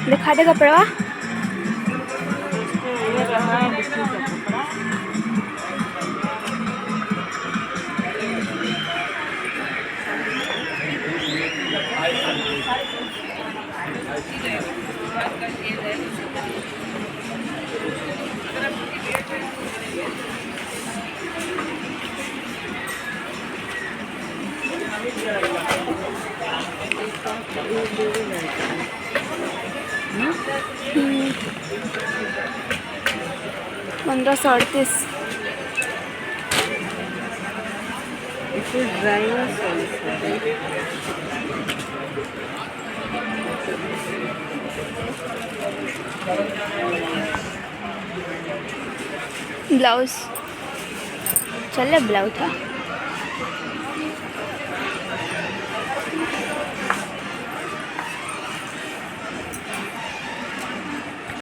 दिखा दे कपड़ा। ये रहा बुट्टी का कपड़ा। पंद्रह सौ 38। ड्राइवर ब्लाउज चल ब्लाउज था।